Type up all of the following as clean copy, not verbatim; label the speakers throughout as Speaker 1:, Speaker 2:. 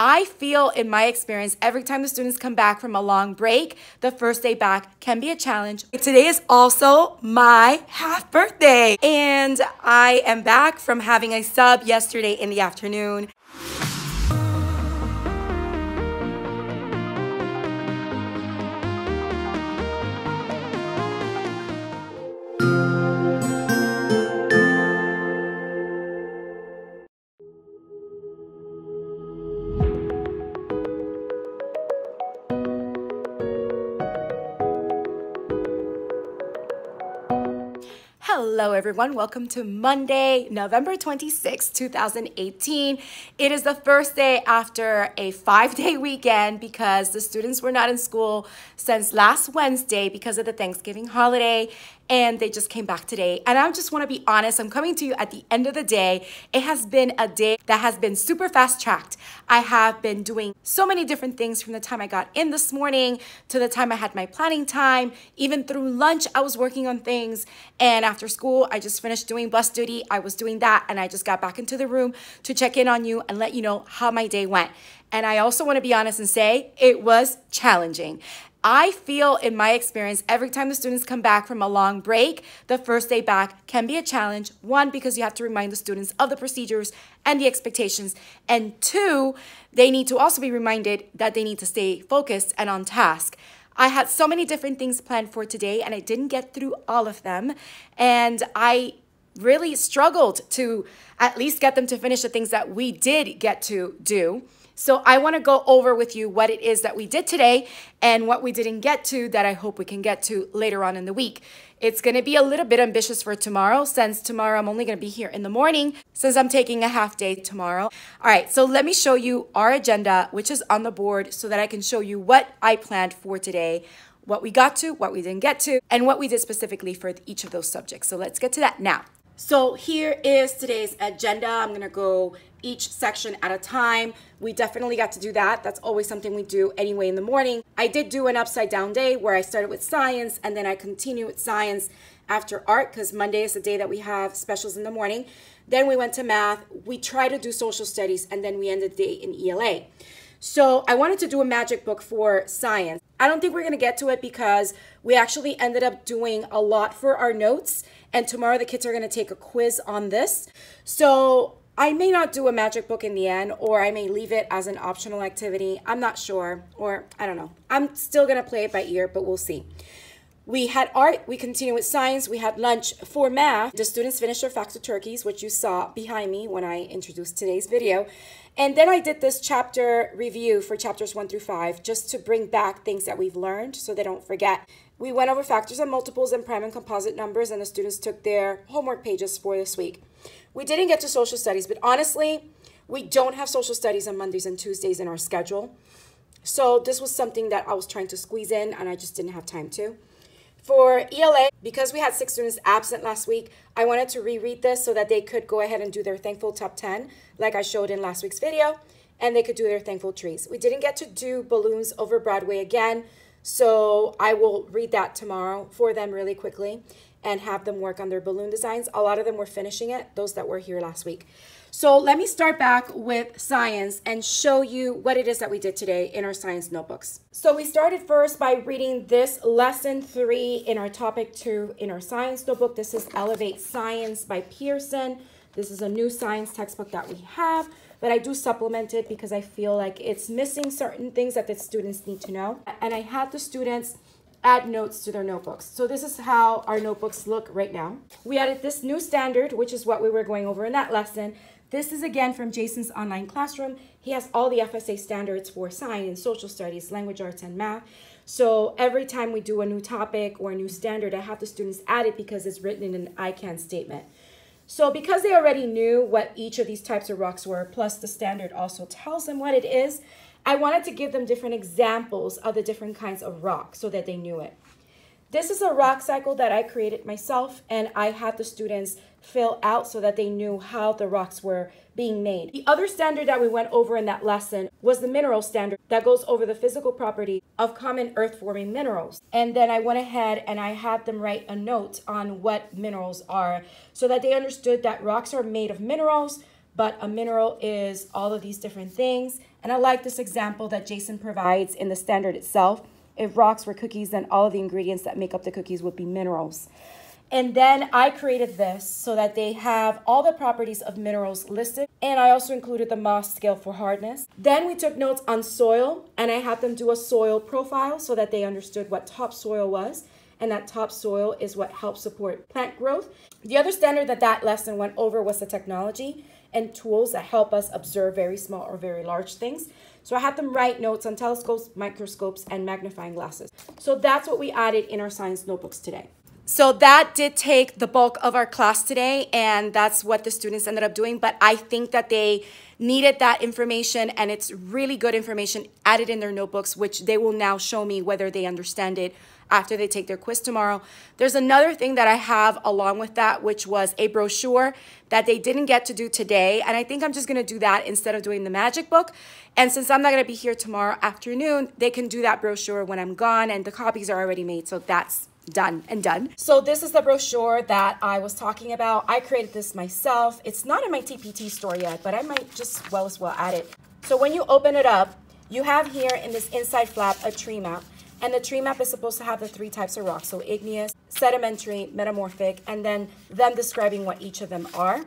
Speaker 1: I feel in my experience, every time the students come back from a long break, the first day back can be a challenge. Today is also my half birthday, and I am back from having a sub yesterday in the afternoon. Hello everyone, welcome to Monday, November 26, 2018. It is the first day after a 5-day weekend because the students were not in school since last Wednesday because of the Thanksgiving holiday, and they just came back today. And I just want to be honest, I'm coming to you at the end of the day. It has been a day that has been super fast-tracked. I have been doing so many different things from the time I got in this morning to the time I had my planning time. Even through lunch, I was working on things, and after school, I just finished doing bus duty. I was doing that, and I just got back into the room to check in on you and let you know how my day went. And I also want to be honest and say it was challenging. I feel in my experience, every time the students come back from a long break, the first day back can be a challenge. One, because you have to remind the students of the procedures and the expectations. And two, they need to also be reminded that they need to stay focused and on task. I had so many different things planned for today, and I didn't get through all of them. And I really struggled to at least get them to finish the things that we did get to do. So I want to go over with you what it is that we did today and what we didn't get to that I hope we can get to later on in the week. It's going to be a little bit ambitious for tomorrow, since tomorrow I'm only going to be here in the morning since I'm taking a half day tomorrow. All right, so let me show you our agenda, which is on the board, so that I can show you what I planned for today, what we got to, what we didn't get to, and what we did specifically for each of those subjects. So let's get to that now. So here is today's agenda. I'm going to go each section at a time. We definitely got to do that. That's always something we do anyway in the morning. I did do an upside down day where I started with science and then I continue with science after art, because Monday is the day that we have specials in the morning. Then we went to math. We tried to do social studies, and then we ended the day in ELA. So I wanted to do a magic book for science. I don't think we're going to get to it because we actually ended up doing a lot for our notes, and tomorrow the kids are going to take a quiz on this. So I may not do a magic book in the end, or I may leave it as an optional activity. I'm not sure, or I don't know. I'm still going to play it by ear, but we'll see. We had art, we continue with science, we had lunch. For math, the students finished their facts of turkeys, which you saw behind me when I introduced today's video. And then I did this chapter review for chapters 1 through 5, just to bring back things that we've learned so they don't forget. We went over factors and multiples and prime and composite numbers, and the students took their homework pages for this week. We didn't get to social studies, but honestly, we don't have social studies on Mondays and Tuesdays in our schedule. So this was something that I was trying to squeeze in, and I just didn't have time to. For ELA, because we had 6 students absent last week, I wanted to reread this so that they could go ahead and do their thankful top 10, like I showed in last week's video, and they could do their thankful trees. We didn't get to do balloons over Broadway again, so I will read that tomorrow for them really quickly and have them work on their balloon designs. A lot of them were finishing it, those that were here last week. So let me start back with science and show you what it is that we did today in our science notebooks. So we started first by reading this lesson 3 in our topic 2 in our science notebook. This is Elevate Science by Pearson. This is a new science textbook that we have, but I do supplement it because I feel like it's missing certain things that the students need to know. And I had the students add notes to their notebooks. So this is how our notebooks look right now. We added this new standard, which is what we were going over in that lesson. This is again from Jason's online classroom. He has all the FSA standards for science, social studies, language arts, and math. So every time we do a new topic or a new standard, I have the students add it because it's written in an I can statement. So because they already knew what each of these types of rocks were, plus the standard also tells them what it is, I wanted to give them different examples of the different kinds of rock so that they knew it. This is a rock cycle that I created myself, and I had the students fill out so that they knew how the rocks were being made. The other standard that we went over in that lesson was the mineral standard that goes over the physical property of common earth-forming minerals. And then I went ahead and I had them write a note on what minerals are so that they understood that rocks are made of minerals, but a mineral is all of these different things, And I like this example that Jason provides in the standard itself. If rocks were cookies, then all of the ingredients that make up the cookies would be minerals. And then I created this so that they have all the properties of minerals listed. And I also included the Mohs scale for hardness. Then we took notes on soil, and I had them do a soil profile so that they understood what topsoil was. And that topsoil is what helps support plant growth. The other standard that lesson went over was the technology and tools that help us observe very small or very large things. So I had them write notes on telescopes, microscopes, and magnifying glasses. So that's what we added in our science notebooks today. So that did take the bulk of our class today, and that's what the students ended up doing. But I think that they needed that information, and it's really good information added in their notebooks, which they will now show me whether they understand it after they take their quiz tomorrow. There's another thing that I have along with that, which was a brochure that they didn't get to do today. And I think I'm just going to do that instead of doing the magic book. And since I'm not going to be here tomorrow afternoon, they can do that brochure when I'm gone, and the copies are already made. So that's done and done. So this is the brochure that I was talking about. I created this myself. It's not in my TPT store yet, but I might just as well add it. So when you open it up, you have here in this inside flap a tree map. And the tree map is supposed to have the 3 types of rocks. So igneous, sedimentary, metamorphic, and then them describing what each of them are.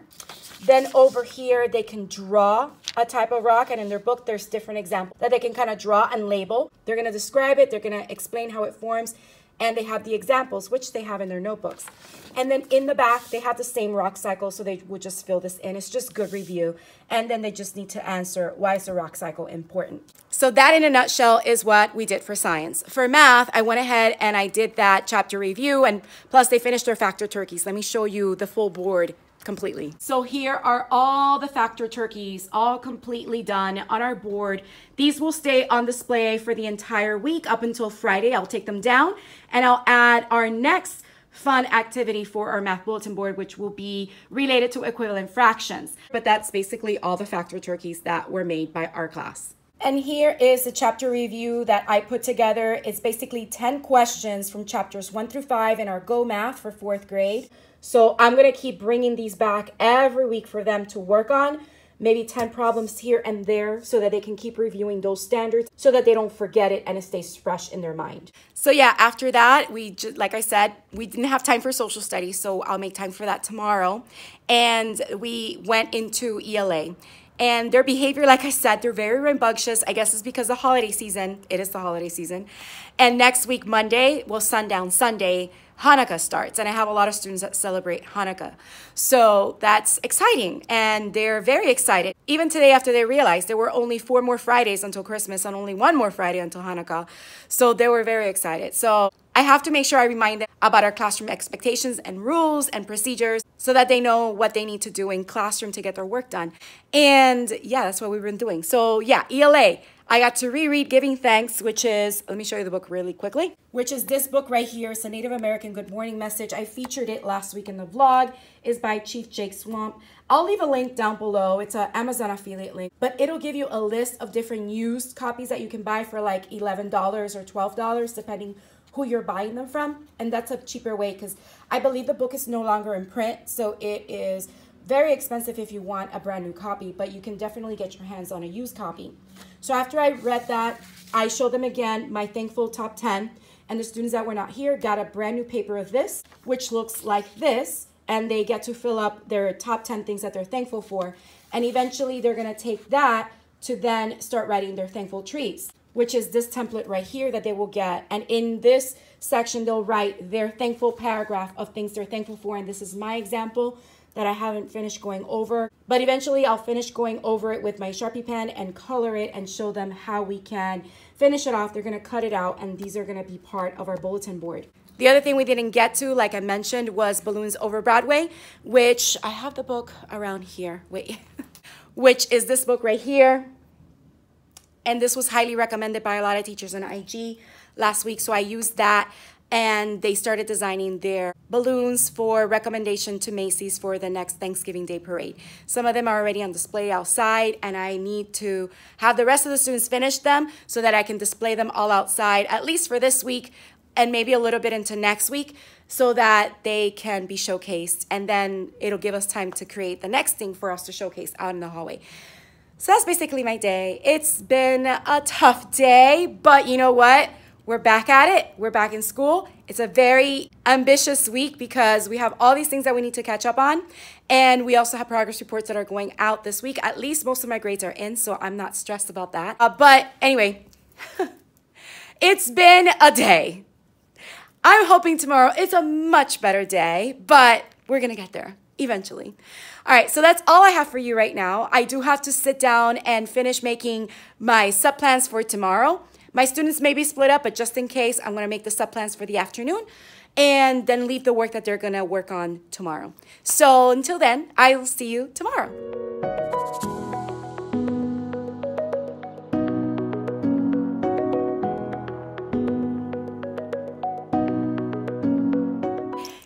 Speaker 1: Then over here, they can draw a type of rock. And in their book, there's different examples that they can kind of draw and label. They're going to describe it. They're going to explain how it forms. And they have the examples, which they have in their notebooks. And then in the back, they have the same rock cycle, so they would just fill this in. It's just good review. And then they just need to answer, why is the rock cycle important? So that in a nutshell is what we did for science. For math, I went ahead and I did that chapter review, and plus they finished their factor turkeys. Let me show you the full board completely. So here are all the factor turkeys, all completely done on our board. These will stay on display for the entire week up until Friday. I'll take them down and I'll add our next fun activity for our math bulletin board, which will be related to equivalent fractions. But that's basically all the factor turkeys that were made by our class. And here is the chapter review that I put together. It's basically 10 questions from chapters 1 through 5 in our Go Math for 4th grade. So I'm going to keep bringing these back every week for them to work on. Maybe 10 problems here and there so that they can keep reviewing those standards so that they don't forget it and it stays fresh in their mind. So yeah, after that, like I said, we didn't have time for social studies, so I'll make time for that tomorrow. And we went into ELA. And their behavior, like I said, they're very rambunctious. I guess it's because the holiday season. It is the holiday season. And next week, Monday, well, sundown Sunday, Hanukkah starts. And I have a lot of students that celebrate Hanukkah. So that's exciting. And they're very excited. Even today, after they realized there were only 4 more Fridays until Christmas and only 1 more Friday until Hanukkah. So they were very excited. So I have to make sure I remind them about our classroom expectations and rules and procedures so that they know what they need to do in classroom to get their work done. And yeah, that's what we've been doing. So yeah, ELA, I got to reread Giving Thanks, which is, let me show you the book really quickly, which is this book right here. It's a Native American Good Morning Message. I featured it last week in the vlog. It's by Chief Jake Swamp. I'll leave a link down below. It's an Amazon affiliate link, but it'll give you a list of different used copies that you can buy for like $11 or $12, depending who you're buying them from. And that's a cheaper way because I believe the book is no longer in print. So it is very expensive if you want a brand new copy, but you can definitely get your hands on a used copy. So after I read that, I showed them again my thankful top 10. And the students that were not here got a brand new paper of this, which looks like this. And they get to fill up their top 10 things that they're thankful for. And eventually they're going to take that to then start writing their thankful trees, which is this template right here that they will get. And in this section, they'll write their thankful paragraph of things they're thankful for. And this is my example that I haven't finished going over. But eventually I'll finish going over it with my Sharpie pen and color it and show them how we can finish it off. They're gonna cut it out and these are gonna be part of our bulletin board. The other thing we didn't get to, like I mentioned, was Balloons Over Broadway, which I have the book around here, wait, which is this book right here. And this was highly recommended by a lot of teachers on IG last week. So I used that and they started designing their balloons for recommendation to Macy's for the next Thanksgiving Day parade. Some of them are already on display outside and I need to have the rest of the students finish them so that I can display them all outside, at least for this week and maybe a little bit into next week so that they can be showcased. And then it'll give us time to create the next thing for us to showcase out in the hallway. So that's basically my day. It's been a tough day, but you know what? We're back at it. We're back in school. It's a very ambitious week because we have all these things that we need to catch up on. And we also have progress reports that are going out this week. At least most of my grades are in, so I'm not stressed about that. But anyway, it's been a day. I'm hoping tomorrow it's a much better day, but we're going to get there eventually. All right, so that's all I have for you right now. I do have to sit down and finish making my sub-plans for tomorrow. My students may be split up, but just in case, I'm going to make the sub-plans for the afternoon and then leave the work that they're going to work on tomorrow. So until then, I'll see you tomorrow.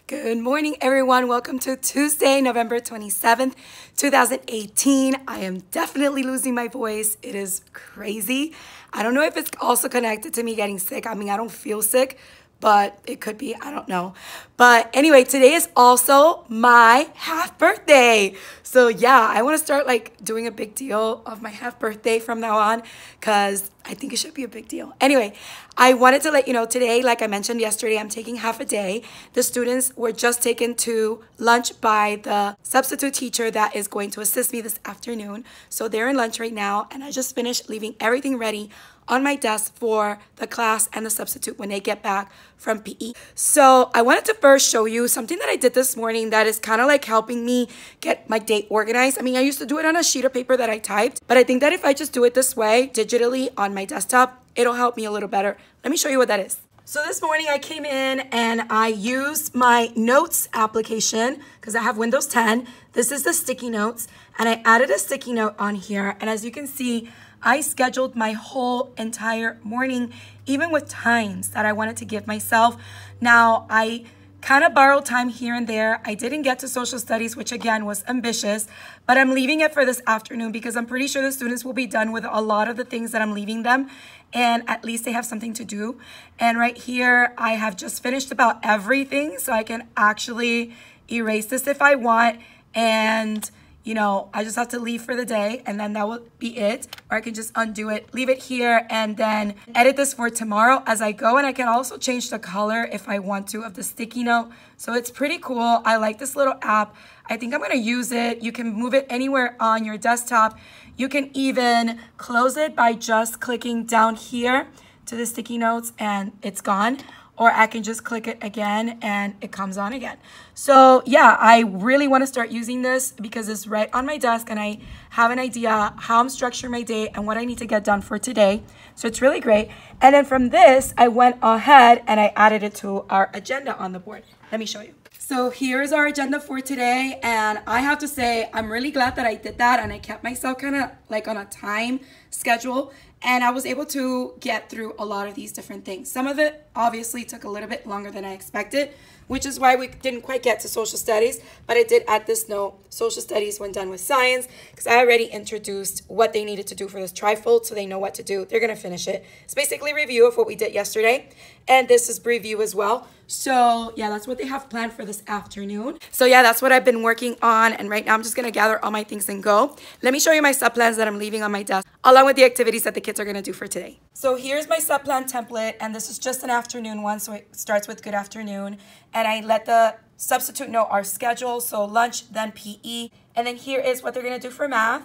Speaker 1: Good morning, everyone. Welcome to Tuesday, November 27th, 2018. I am definitely losing my voice. It is crazy. I don't know if it's also connected to me getting sick. I mean, I don't feel sick, but it could be. I don't know. But anyway, today is also my half birthday. So yeah, I want to start like doing a big deal of my half birthday from now on because I think it should be a big deal. Anyway, I wanted to let you know today, like I mentioned yesterday, I'm taking half a day. The students were just taken to lunch by the substitute teacher that is going to assist me this afternoon. So they're in lunch right now, and I just finished leaving everything ready on my desk for the class and the substitute when they get back from PE. So I wanted to first show you something that I did this morning that is kind of like helping me get my day organized. I mean, I used to do it on a sheet of paper that I typed, but I think that if I just do it this way digitally on my desktop, it'll help me a little better. Let me show you what that is. So this morning I came in and I used my notes application because I have Windows 10. This is the sticky notes, and I added a sticky note on here. And as you can see, I scheduled my whole entire morning, even with times that I wanted to give myself. Now, I kind of borrowed time here and there. I didn't get to social studies, which again was ambitious, but I'm leaving it for this afternoon because I'm pretty sure the students will be done with a lot of the things that I'm leaving them, and at least they have something to do. And right here, I have just finished about everything, so I can actually erase this if I want, and you know, I just have to leave for the day and then that will be it. Or I can just undo it, leave it here, and then edit this for tomorrow as I go. And I can also change the color if I want to of the sticky note. So it's pretty cool. I like this little app. I think I'm gonna use it. You can move it anywhere on your desktop. You can even close it by just clicking down here to the sticky notes and it's gone. Or I can just click it again and it comes on again. So yeah, I really want to start using this because it's right on my desk and I have an idea how I'm structuring my day and what I need to get done for today. So it's really great. And then from this, I went ahead and I added it to our agenda on the board. Let me show you. So here's our agenda for today, and I have to say I'm really glad that I did that and I kept myself kind of like on a time schedule, and I was able to get through a lot of these different things. Some of it obviously took a little bit longer than I expected, which is why we didn't quite get to social studies, but I did add this note, social studies when done with science, because I already introduced what they needed to do for this trifold, so they know what to do. They're going to finish it. It's basically a review of what we did yesterday, and this is review as well. So yeah, that's what they have planned for this afternoon. So yeah, that's what I've been working on, and right now I'm just going to gather all my things and go. Let me show you my sub-plans that I'm leaving on my desk, along with the activities that the kids are going to do for today. So here's my sub-plan template, and this is just an afternoon one, so it starts with good afternoon. And I let the substitute know our schedule, so lunch, then PE. And then here is what they're going to do for math,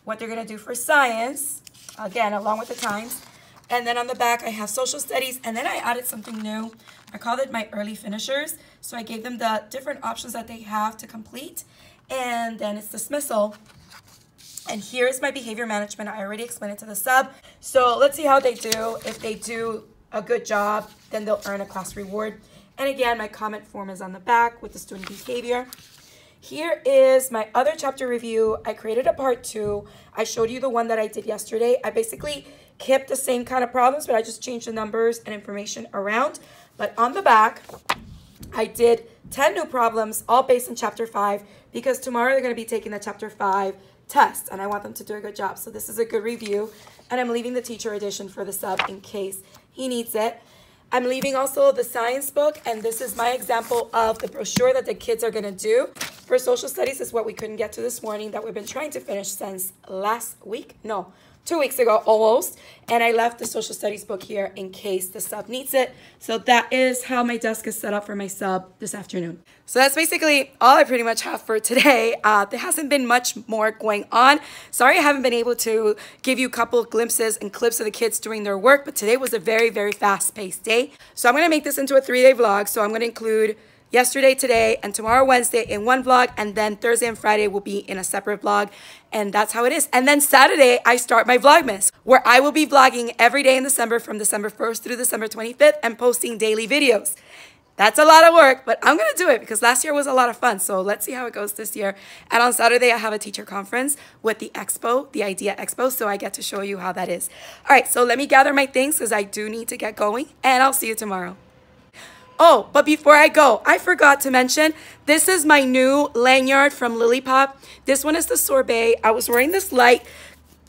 Speaker 1: what they're going to do for science, again, along with the times. And then on the back, I have social studies, and then I added something new. I called it my early finishers. So I gave them the different options that they have to complete. And then it's dismissal. And here's my behavior management. I already explained it to the sub. So let's see how they do. If they do a good job, then they'll earn a class reward. And again, my comment form is on the back with the student behavior. Here is my other chapter review. I created a part 2. I showed you the one that I did yesterday. I basically kept the same kind of problems, but I just changed the numbers and information around. But on the back, I did 10 new problems, all based in chapter 5, because tomorrow they're going to be taking the chapter 5 test, and I want them to do a good job. So this is a good review, and I'm leaving the teacher edition for the sub in case he needs it. I'm leaving also the science book, and this is my example of the brochure that the kids are going to do. for social studies is what we couldn't get to this morning that we've been trying to finish since last week. No, 2 weeks ago almost. And I left the social studies book here in case the sub needs it. So that is how my desk is set up for my sub this afternoon. So that's basically all I pretty much have for today. There hasn't been much more going on. Sorry I haven't been able to give you a couple of glimpses and clips of the kids doing their work, but today was a very, very fast-paced day. So I'm going to make this into a 3-day vlog. So I'm going to include yesterday, today, and tomorrow, Wednesday, in one vlog, and then Thursday and Friday will be in a separate vlog, and that's how it is. And then Saturday, I start my Vlogmas, where I will be vlogging every day in December from December 1st through December 25th and posting daily videos. That's a lot of work, but I'm gonna do it because last year was a lot of fun, so let's see how it goes this year. And on Saturday, I have a teacher conference with the Expo, the Idea Expo, so I get to show you how that is. All right, so let me gather my things because I do need to get going, and I'll see you tomorrow. Oh, but before I go, I forgot to mention, this is my new lanyard from Lillipop. This one is the sorbet. I was wearing this light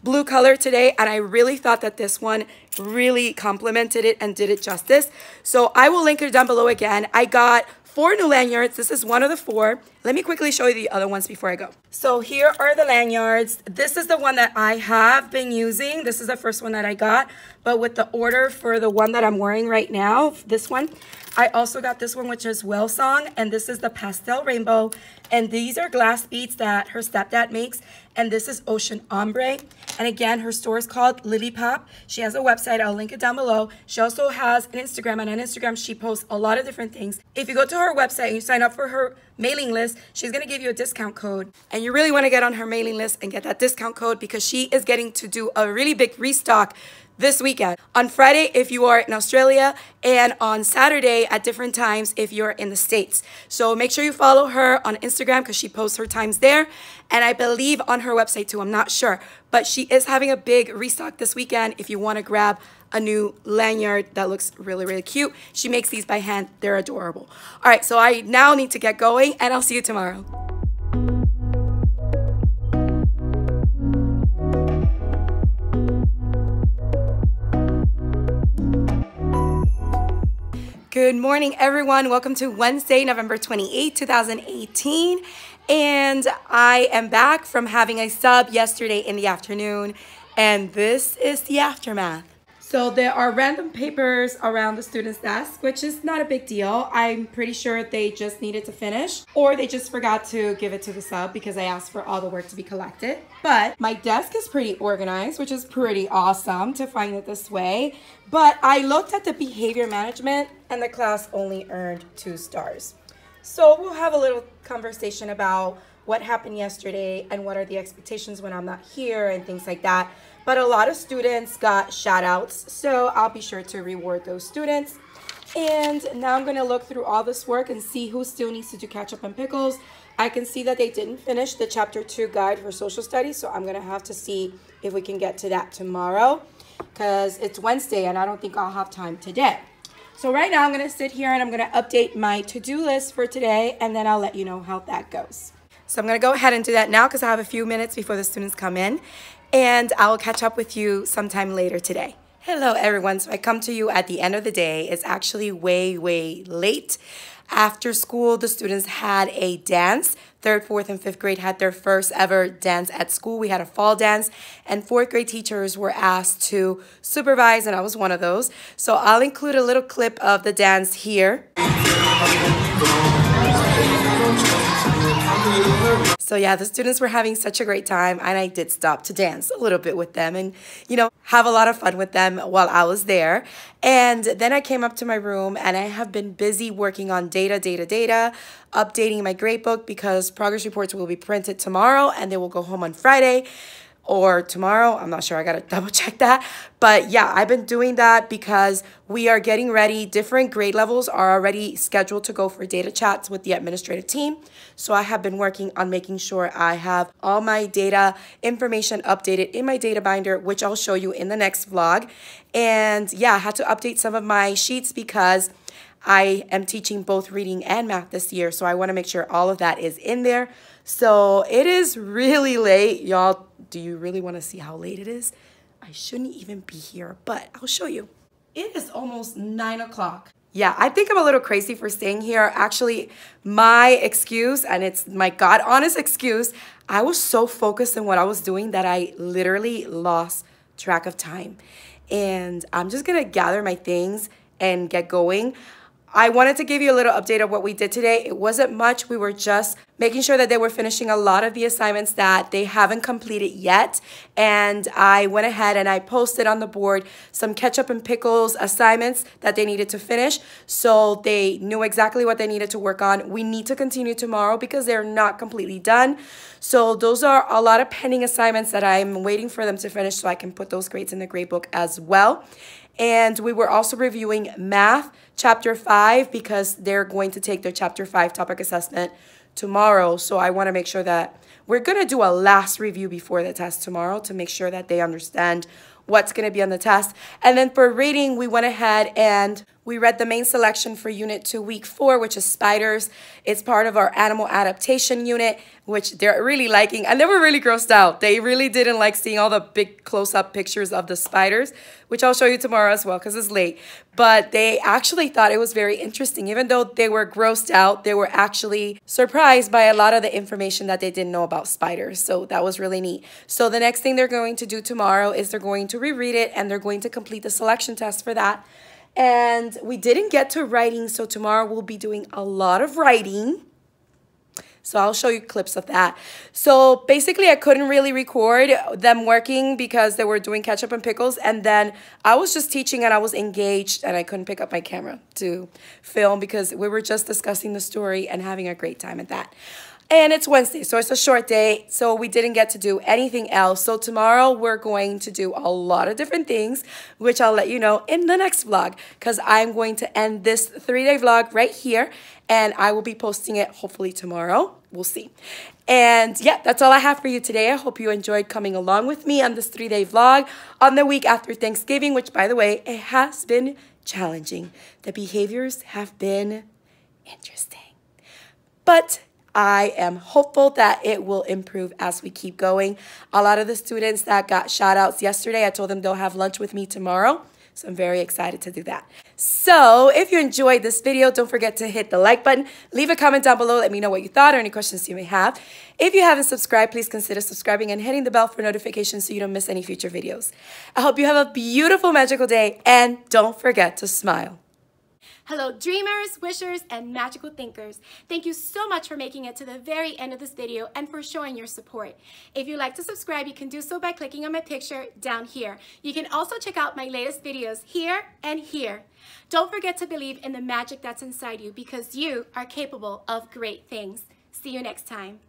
Speaker 1: blue color today, and I really thought that this one really complemented it and did it justice. So I will link it down below again. I got 4 new lanyards. This is one of the 4. Let me quickly show you the other ones before I go. So here are the lanyards. This is the one that I have been using. This is the first one that I got, but with the order for the one that I'm wearing right now, this one, I also got this one, which is Well Song, and this is the Pastel Rainbow. And these are glass beads that her stepdad makes, and this is Ocean Ombre. And again, her store is called Lillipop. She has a website. I'll link it down below. She also has an Instagram, and on Instagram, she posts a lot of different things. If you go to her website and you sign up for her mailing list, she's going to give you a discount code. And you really want to get on her mailing list and get that discount code because she is getting to do a really big restock this weekend. On Friday, if you are in Australia, and on Saturday at different times if you're in the States. So make sure you follow her on Instagram because she posts her times there. And I believe on her website too, I'm not sure. But she is having a big restock this weekend if you want to grab a new lanyard that looks really, really cute. She makes these by hand. They're adorable. All right, so I now need to get going, and I'll see you tomorrow. Good morning, everyone. Welcome to Wednesday, November 28, 2018. And I am back from having a sub yesterday in the afternoon, and this is the aftermath. So there are random papers around the student's desk, which is not a big deal. I'm pretty sure they just needed to finish, or they just forgot to give it to the sub because I asked for all the work to be collected. But my desk is pretty organized, which is pretty awesome to find it this way. But I looked at the behavior management, and the class only earned 2 stars. So we'll have a little conversation about what happened yesterday and what are the expectations when I'm not here and things like that. But a lot of students got shout outs, so I'll be sure to reward those students. And now I'm going to look through all this work and see who still needs to do catch up on pickles. I can see that they didn't finish the chapter 2 guide for social studies, so I'm going to have to see if we can get to that tomorrow because it's Wednesday and I don't think I'll have time today. So right now I'm going to sit here and I'm going to update my to-do list for today, and then I'll let you know how that goes. So I'm going to go ahead and do that now because I have a few minutes before the students come in, and I'll catch up with you sometime later today. Hello, everyone. So I come to you at the end of the day. It's actually way, way late. After school, the students had a dance. 3rd, 4th, and 5th grade had their first ever dance at school. We had a fall dance, and 4th grade teachers were asked to supervise, and I was one of those. So I'll include a little clip of the dance here. So yeah, the students were having such a great time, and I did stop to dance a little bit with them and, you know, have a lot of fun with them while I was there. And then I came up to my room, and I have been busy working on data, updating my grade book because progress reports will be printed tomorrow and they will go home on Friday. Or tomorrow, I'm not sure, I gotta double check that. But yeah, I've been doing that because we are getting ready. Different grade levels are already scheduled to go for data chats with the administrative team. So I have been working on making sure I have all my data information updated in my data binder, which I'll show you in the next vlog. And yeah, I had to update some of my sheets because I am teaching both reading and math this year. So I wanna make sure all of that is in there. So it is really late, y'all. Do you really want to see how late it is? I shouldn't even be here, but I'll show you. It is almost 9 o'clock. Yeah, I think I'm a little crazy for staying here. Actually, my excuse, and it's my God honest excuse, I was so focused on what I was doing that I literally lost track of time. And I'm just gonna gather my things and get going. I wanted to give you a little update of what we did today. It wasn't much. We were just making sure that they were finishing a lot of the assignments that they haven't completed yet. And I went ahead and I posted on the board some ketchup and pickles assignments that they needed to finish. So they knew exactly what they needed to work on. We need to continue tomorrow because they're not completely done. So those are a lot of pending assignments that I'm waiting for them to finish so I can put those grades in the grade book as well. And we were also reviewing math chapter 5 because they're going to take their chapter 5 topic assessment tomorrow. So I want to make sure that we're going to do a last review before the test tomorrow to make sure that they understand what's going to be on the test. And then for reading, we went ahead and we read the main selection for Unit 2, Week 4, which is spiders. It's part of our animal adaptation unit, which they're really liking. And they were really grossed out. They really didn't like seeing all the big close-up pictures of the spiders, which I'll show you tomorrow as well because it's late. But they actually thought it was very interesting. Even though they were grossed out, they were actually surprised by a lot of the information that they didn't know about spiders. So that was really neat. So the next thing they're going to do tomorrow is they're going to reread it and they're going to complete the selection test for that. And we didn't get to writing, so tomorrow we'll be doing a lot of writing. So I'll show you clips of that. So basically I couldn't really record them working because they were doing ketchup and pickles. And then I was just teaching and I was engaged and I couldn't pick up my camera to film because we were just discussing the story and having a great time at that. And it's Wednesday, so it's a short day, so we didn't get to do anything else. So tomorrow we're going to do a lot of different things, which I'll let you know in the next vlog, because I'm going to end this 3-day vlog right here, and I will be posting it hopefully tomorrow. We'll see. And yeah, that's all I have for you today. I hope you enjoyed coming along with me on this 3-day vlog on the week after Thanksgiving, which, by the way, it has been challenging. The behaviors have been interesting. But I am hopeful that it will improve as we keep going. A lot of the students that got shout outs yesterday, I told them they'll have lunch with me tomorrow. So I'm very excited to do that. So if you enjoyed this video, don't forget to hit the like button. Leave a comment down below. Let me know what you thought or any questions you may have. If you haven't subscribed, please consider subscribing and hitting the bell for notifications so you don't miss any future videos. I hope you have a beautiful, magical day. And don't forget to smile. Hello dreamers, wishers, and magical thinkers. Thank you so much for making it to the very end of this video and for showing your support. If you'd like to subscribe, you can do so by clicking on my picture down here. You can also check out my latest videos here and here. Don't forget to believe in the magic that's inside you because you are capable of great things. See you next time.